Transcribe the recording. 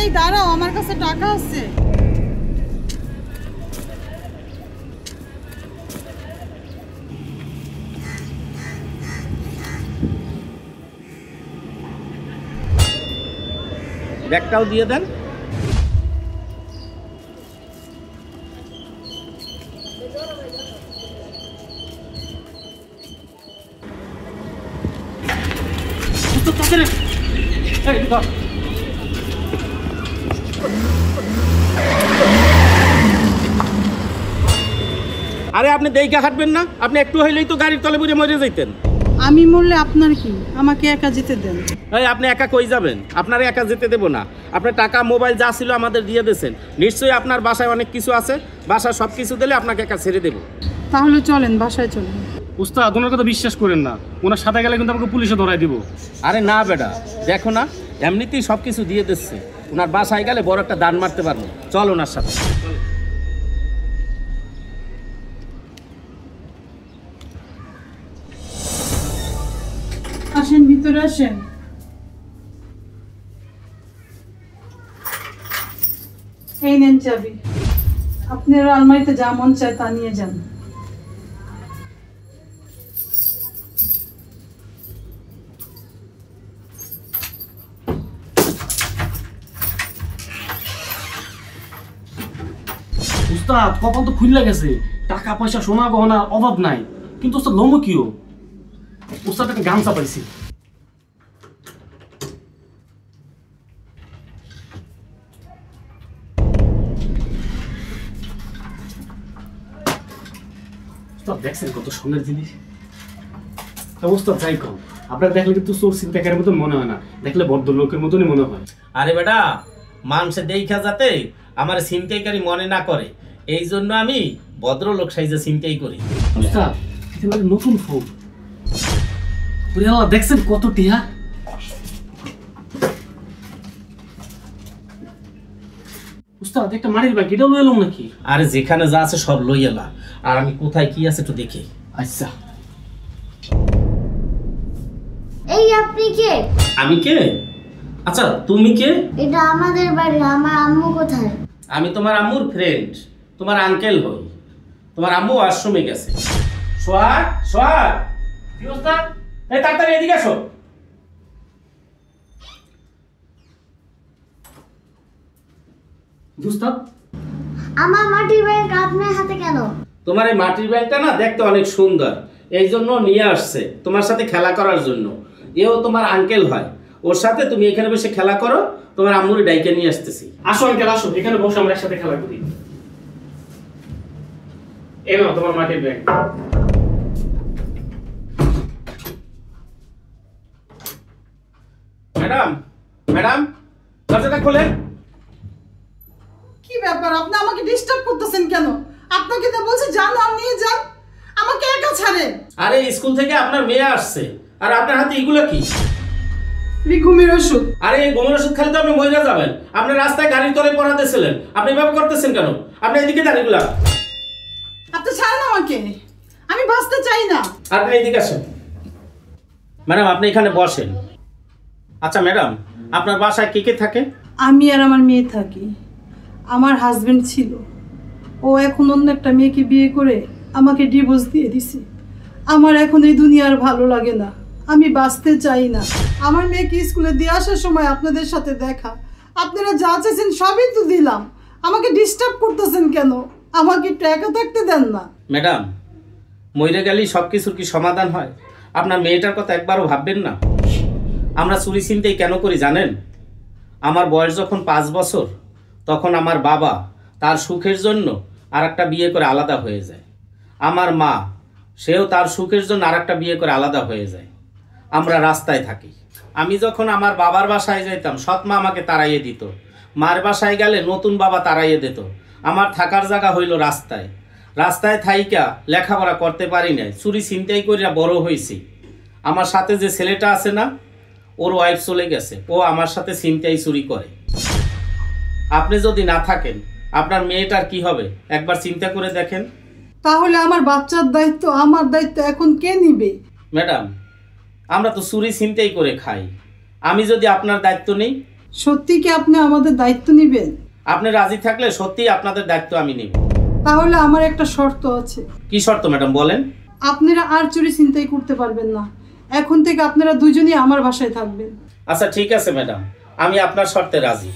এই দাঁড়াও, আমার কাছে টাকা আছে। ব্যাগটাও দিয়ে দেন। আরে আপনি দেইকা হাঁটবেন না? আপনি একটু হইলেই তো গাড়ির তলে পড়ে মরে যাইতেন। আমি মরলে আপনার কি? আমাকে একা যেতে দেন। এই আপনি একা কই যাবেন? আপনারা একা যেতে দেব না। আপনার টাকা মোবাইল যা ছিল আমাদের দিয়ে দিয়েছেন, নিশ্চয়ই আপনার বাসায় অনেক কিছু আছে। বাসায় সব কিছু দিলে আপনাকে একা ছেড়ে দেব। তাহলে চলেন, বাসায় চলেন। উস্তাদ ওনার কথা বিশ্বাস করেন না, ওনার সাথে গেলে কিন্তু আমাকে পুলিশে ধরাই দিব। আরে না বেটা, দেখো না এমনিতেই সব কিছু দিয়ে দিচ্ছে, ওনার বাসায় গেলে বড় একটা দান মারতে পারবো। চল ওনার সাথে। আসেন, ভিতরে আসেন। এই নেন চাবি, আপনার আলমারিতে যা মন চায় তা নিয়ে যান। উস্তাদ কখন তো খুললে গেছে, টাকা পয়সা সোনা গহনার অভাব নাই, কিন্তু উস্তাদ লোমো কিও। উস্তাদ একটা গামছা পাইছি। উস্তাদ দেখছেন কত সোনার জিনিস। উস্তাদ যাই কম, আপনার দেখলে কিন্তু চোর ছিনতাইকারীর মতন মনে হয় না, দেখলে ভদ্রলোকের মতনই মনে হয়। আরে বেটা, মানুষে দেখা যাতে আমার ছিনতাইকারী মনে না করে, এই জন্য আমি ভদ্রলোক সাইজে ছিনতাই করি। উস্তাদ এটা মানে নতুন ফোন। ওরে আল্লাহ, দেখছেন কত টিহা। উস্তাদ একটা মাটির ব্যাগ, এটা লয়ে এলাম নাকি? আরে যেখানে যা আছে সব লই এলা, আর আমি কোথায় কি আছে একটু দেখি। আচ্ছা। এই আপনি কে? আমি কে? আচ্ছা তুমি কে? এটা আমাদের বাড়ি, আমার আম্মু কোথায়? আমি তোমার আম্মুর ফ্রেন্ড, তোমার আঙ্কেল হই। তোমার আম্মু আশ্রমে গেছে। সোহাগ, সোহাগ, কি অবস্থা? এই তাড়াতাড়ি এদিকে আসো। উস্তাদ আমার মাটির ব্যাগ আপনার হাতে কেন? তোমার এই মাটির ব্যাগটা না দেখতে অনেক সুন্দর, এই জন্য নিয়ে আসছে তোমার সাথে খেলা করার জন্য। এও তোমার আঙ্কেল হয়, ওর সাথে তুমি এখানে বসে খেলা করো। তোমার আম্মুর ডাইকে নিয়ে আসতেছি। আসো আঙ্কেল, আসো এখানে বসে আমরা একসাথে খেলা করি। এই নাও তোমার মাটির ব্যাগ। ম্যাডাম, ম্যাডাম দরজাটা খোলেন। কি ব্যাপার, আপনি আমাকে ডিস্টার্ব করতেছেন কেন? আপনাকে তো বলছি যান আর নিয়ে যান, আমাকে একা ছাড়েন। আরে স্কুল থেকে আপনার মেয়ে আসছে, আর আপনার হাতে এগুলো কি? ঘুমের ওষুধ। আরে এই ঘুমের ওষুধ খালি তো আপনি মহিলা যাবেন। আপনি রাস্তায় গাড়ির তলে পড়াতেছিলেন, আপনি এভাবে করতেছেন কেন? আপনি এদিকে দেন এগুলা। আপনি ছাড়েন আমাকে, আমি বাঁচতে চাই না। আপনি এদিকে আসেন। ম্যাডাম আপনি এখানে বসেন। আচ্ছা ম্যাডাম, আপনার বাসায় কে কে থাকে? আমি আর আমার মেয়ে থাকি। আমার হাজবেন্ড ছিল, ও এখন অন্য একটা মেয়েকে বিয়ে করে আমাকে ডিভোর্স দিয়ে দিছে। আমার এখন এই দুনিয়ার ভালো লাগে না, আমি বাঁচতে চাই না। আমার মেয়েকে স্কুলে দিয়ে আসার সময় আপনাদের সাথে দেখা, আপনারা যা চাইছেন সবই তো দিলাম, আমাকে ডিস্টার্ব করতেছেন কেন? আমাকে একটু একা থাকতে দেন না। ম্যাডাম, মরে গেলেই সব কিছুর কি সমাধান হয়? আপনার মেয়েটার কথা একবারও ভাববেন না? আমরা চুরি ছিনতাই কেন করি জানেন? আমার বয়স যখন 5 বছর, তখন আমার বাবা তার সুখের জন্য আর একটা বিয়ে করে আলাদা হয়ে যায়। আমার মা, সেও তার সুখের জন্য আর একটা বিয়ে করে আলাদা হয়ে যায়। আমরা রাস্তায় থাকি। আমি যখন আমার বাবার বাসায় যাইতাম, সৎ মা আমাকে তাড়াইয়ে দিত। মার বাসায় গেলে নতুন বাবা তাড়াইয়ে দিত। আমার থাকার জায়গা হইল রাস্তায়। রাস্তায় থাইকা লেখাপড়া করতে পারি নাই, চুরি ছিনতাই করিয়া বড় হয়েছি। আমার সাথে যে ছেলেটা আছে না, ওর ওয়াইফ চলে গেছে, ও আমার সাথে ছিনতাই চুরি করে। আপনি যদি না থাকেন আপনার মেয়েটার কি হবে একবার চিন্তা করে দেখেন। তাহলে আমার বাচ্চার দায়িত্ব, আমার দায়িত্ব এখন কে নিবে? ম্যাডাম, আমরা তো চুরি ছিনতাই করে খাই। আমি যদি আপনার দায়িত্ব নেই সত্যি কি আপনি আমাদের দায়িত্ব নেবেন? আপনি রাজি থাকলে সত্যিই আপনাদের দায়িত্ব আমি নিব। তাহলে আমার একটা শর্ত আছে। কি শর্ত ম্যাডাম বলেন? আপনারা আর চুরি ছিনতাই করতে পারবেন না। এখন থেকে আপনারা দুজনই আমার বাসায় থাকবেন। আচ্ছা ঠিক আছে ম্যাডাম, আমি আপনার শর্তে রাজি।